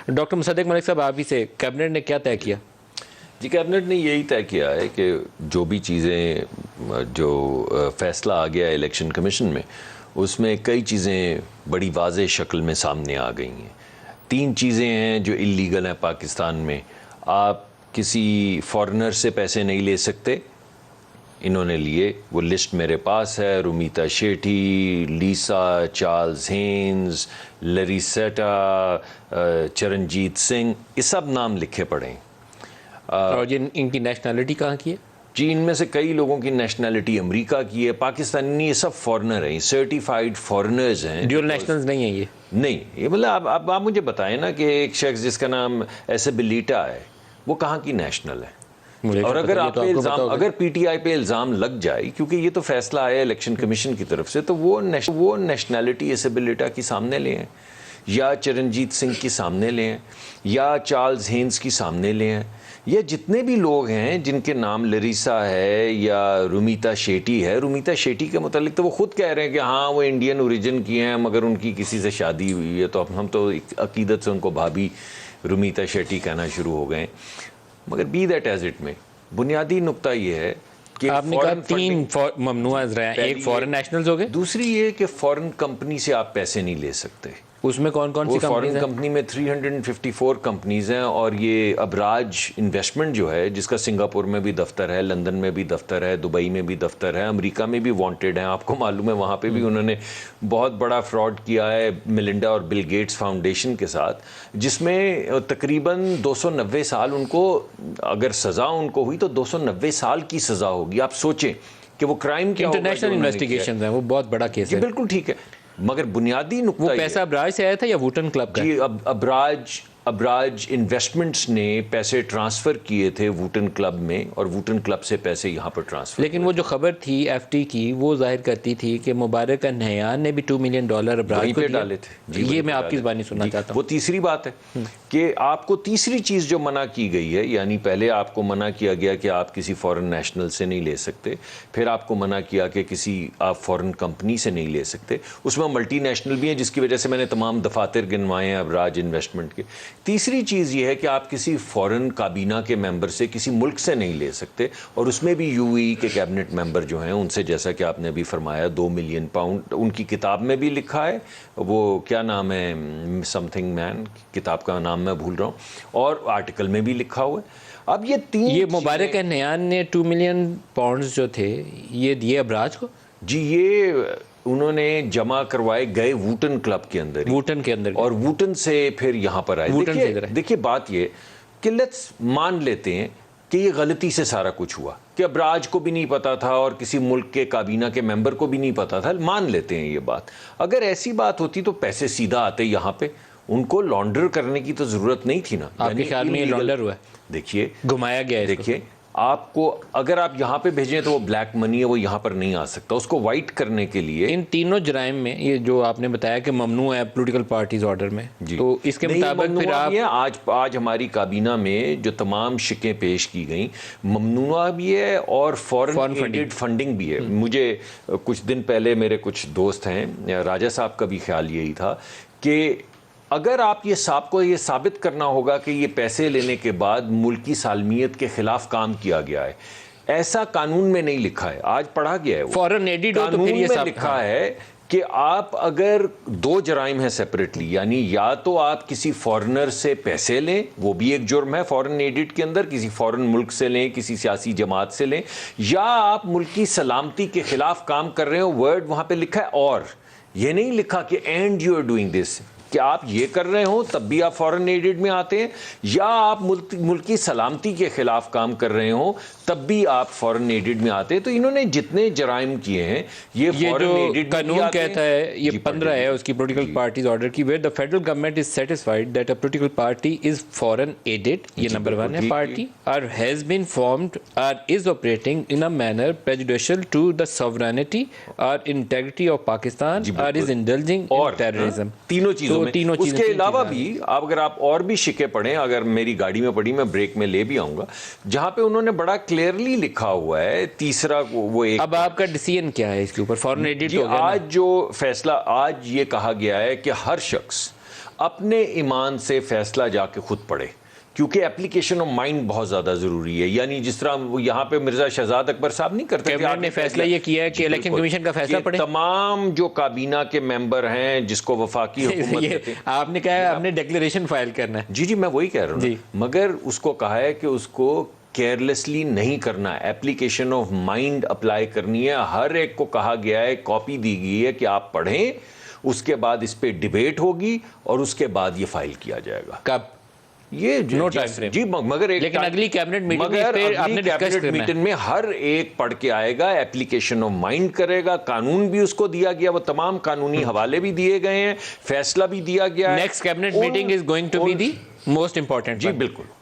Doctor Mossadegh Malik साहब, आप ही से कैबिनेट ने क्या तय किया? जी, कैबिनेट ने यही तय किया है कि जो भी चीज़ें जो फ़ैसला आ गया इलेक्शन कमीशन में, उसमें कई चीज़ें बड़ी वाज़ेह शक्ल में सामने आ गई हैं। 3 चीज़ें हैं जो इल्लीगल हैं पाकिस्तान में। आप किसी फॉरेनर से पैसे नहीं ले सकते, इन्होंने लिए, वो लिस्ट मेरे पास है। रुमीता शेट्टी, लीसा, चार्ल्स हेन्स, लरीसेटा, चरणजीत सिंह, ये सब नाम लिखे पड़े हैं। और इनकी नेशनैलिटी कहाँ की है? जी, इनमें से कई लोगों की नेशनैलिटी अमेरिका की है, पाकिस्तानी, ये सब फॉरेनर हैं, सर्टिफाइड फॉरेनर्स हैं। ड्यूल नेशनल्स नहीं है ये? नहीं, ये मतलब आप मुझे बताएं ना कि एक शख्स जिसका नाम एसेबिलिटा है, वो कहाँ की नेशनल है? और अगर आप पे इल्ज़ाम, अगर पीटीआई पे इल्ज़ाम लग जाए, क्योंकि ये तो फैसला आया इलेक्शन कमीशन की तरफ से, तो वो नेशनैलिटी एसेबिलिटा की सामने ले हैं, या चरणजीत सिंह की सामने ले हैं, या चार्ल्स हेन्स की सामने ले हैं, या जितने भी लोग हैं जिनके नाम लरीसा है या रुमीता शेट्टी है। रुमीता शेट्टी के मुतालिक तो वो खुद कह रहे हैं कि हाँ वो इंडियन ओरिजिन की हैं, मगर उनकी किसी से शादी हुई है, तो अब हम तो अकीदत से उनको भाभी रुमीता शेट्टी कहना शुरू हो गए। मगर बी दैट एज इट में, बुनियादी नुक्ता ये है कि आपने कहा 3 ममनुआ रहे हैं, एक फॉरेन नेशनल्स हो गए, दूसरी ये कि फॉरेन कंपनी से आप पैसे नहीं ले सकते। उसमें कौन कौन सी फॉरेन कंपनी में 354 कंपनीज हैं, और ये अबराज इन्वेस्टमेंट जो है, जिसका सिंगापुर में भी दफ्तर है, लंदन में भी दफ्तर है, दुबई में भी दफ्तर है, अमेरिका में भी वांटेड हैं। आपको मालूम है वहाँ पे भी उन्होंने बहुत बड़ा फ्रॉड किया है मिलिंडा और बिल गेट्स फाउंडेशन के साथ, जिसमें तकरीबन 290 साल उनको, अगर सज़ा उनको हुई तो 290 साल की सज़ा होगी। आप सोचें कि वो क्राइम क्या होगा। इंटरनेशनल इन्वेस्टिगेशन है, वो बहुत बड़ा केस है। बिल्कुल ठीक है, मगर बुनियादी नुकता, वो पैसा अबराज से आया था या वूटन क्लब का? जी, अबराज इन्वेस्टमेंट्स ने पैसे ट्रांसफ़र किए थे वूटन क्लब में, और वूटन क्लब से पैसे यहाँ पर ट्रांसफ़र। लेकिन वो जो खबर थी एफटी की, वो जाहिर करती थी कि मुबारक नहयान ने भी $2 मिलियन अबराज को डाले थे। ये मैं आपकी ज़बानी सुनना चाहता हूँ। वो तीसरी बात है कि आपको तीसरी चीज़ जो मना की गई है, यानी पहले आपको मना किया गया कि आप किसी फॉरेन नेशनल से नहीं ले सकते, फिर आपको मना किया कि किसी आप फॉरेन कंपनी से नहीं ले सकते, उसमें मल्टी नेशनल भी हैं, जिसकी वजह से मैंने तमाम दफातर गिनवाए हैं अबराज इन्वेस्टमेंट के। तीसरी चीज़ ये है कि आप किसी फॉरेन काबीना के मेंबर से, किसी मुल्क से नहीं ले सकते, और उसमें भी यूएई के कैबिनेट मेंबर जो हैं उनसे, जैसा कि आपने अभी फरमाया, £2 मिलियन, उनकी किताब में भी लिखा है, वो क्या नाम है, समथिंग मैन, किताब का नाम मैं भूल रहा हूँ, और आर्टिकल में भी लिखा हुआ है। अब ये मुबारक नहयान ने £2 मिलियन जो थे ये दिए अबराज को? जी, ये उन्होंने जमा करवाए गए वूटन क्लब के अंदर, वूटन के अंदर, और वूटन से फिर यहाँ पर आए। देखिए बात ये कि लेट्स मान लेते हैं कि ये गलती से सारा कुछ हुआ, कि अबराज को भी नहीं पता था और किसी मुल्क के काबीना के मेंबर को भी नहीं पता था, मान लेते हैं ये बात। अगर ऐसी बात होती तो पैसे सीधा आते यहाँ पे, उनको लॉन्डर करने की तो जरूरत नहीं थी ना। आपके ख्याल में ये लॉन्डर हुआ है? देखिए, घुमाया गया है। देखिए, आपको अगर आप यहाँ पे भेजें तो वो ब्लैक मनी है, वो यहाँ पर नहीं आ सकता। उसको वाइट करने के लिए इन तीनों जराइम में, ये जो आपने बताया कि ममनू है पॉलिटिकल पार्टीज ऑर्डर में, तो इसके मुताबिक फिर आप आज हमारी काबीना में जो तमाम शिकें पेश की गई, ममनुआ भी है और फॉरेन एडेड फंडिंग भी है। मुझे कुछ दिन पहले मेरे कुछ दोस्त हैं, राजा साहब का भी ख्याल यही था कि अगर आप ये साबित करना होगा कि ये पैसे लेने के बाद मुल्की सालमियत के खिलाफ काम किया गया है, ऐसा कानून में नहीं लिखा है, आज पढ़ा गया है, फॉरेन एडेड हो तो फिर ये में लिखा है कि आप अगर 2 जराइम है सेपरेटली, यानी या तो आप किसी फॉरेनर से पैसे लें, वो भी एक जुर्म है फॉरेन एडिट के अंदर, किसी फॉरेन मुल्क से लें, किसी सियासी जमात से लें, या आप मुल्की सलामती के खिलाफ काम कर रहे हो, वर्ड वहां पे लिखा है, और ये नहीं लिखा कि and you are doing this, कि आप ये कर रहे हो तब भी आप फॉरेन एडेड में आते हैं, या आप मुल्की सलामती के खिलाफ काम कर रहे हो तब भी आप फॉरेन एडेड में आते हैं। तो इन्होंने जितने जराइम किए हैं, ये फॉरेन एडेड कानून कहता है, ये 15 है उसकी पॉलिटिकल पार्टीज ऑर्डर की, where the federal government is satisfied that a political party is foreign aided, ये नंबर 1 है, पार्टी और हैज बीन फॉर्म्ड और is operating in a manner prejudicial to the sovereignty और इंटेग्रिटी ऑफ पाकिस्तान और is indulging in terrorism. तीनों चीजों उसके अलावा भी अगर आप और भी शिके पढ़ें, अगर मेरी गाड़ी में पढ़ी, मैं ब्रेक में ले भी आऊंगा, जहां पे उन्होंने बड़ा क्लियरली लिखा हुआ है, तीसरा वो एक। अब आपका डिसीजन क्या है इसके ऊपर? फॉरेन एडिट हो गया आज जो फैसला, आज ये कहा गया है कि हर शख्स अपने ईमान से फैसला जाके खुद पढ़े, क्योंकि एप्लीकेशन ऑफ माइंड बहुत ज़्यादा ज़रूरी है। यानी जिस तरह वो यहाँ पे मिर्ज़ा शहजाद अकबर साहब नहीं करते, कैबिनेट ने फैसला ये किया है कि इलेक्शन कमीशन का फैसला पढ़े, तमाम जो काबीना के मेंबर हैं जिसको वफाकी हुकूमत कहते हैं, आपने कहा है आपने डिक्लेरेशन फाइल करना है। जी मैं वही कह रहा हूँ, मगर उसको कहा है कि उसको केयरलेसली नहीं करना, एप्लीकेशन ऑफ माइंड अप्लाई करनी है। हर एक को कहा गया है, कॉपी दी गई है कि आप पढ़ें, उसके बाद इस पे डिबेट होगी और उसके बाद ये फाइल किया जाएगा। कब? ये नो टाइम फ्रेम जी, मगर एक लेकिन अगली कैबिनेट मीटिंग में हर एक पढ़ के आएगा, एप्लीकेशन ऑफ माइंड करेगा, कानून भी उसको दिया गया, वो तमाम कानूनी हवाले भी दिए गए हैं, फैसला भी दिया गया है। Next cabinet meeting is going to be the most important. जी बिल्कुल।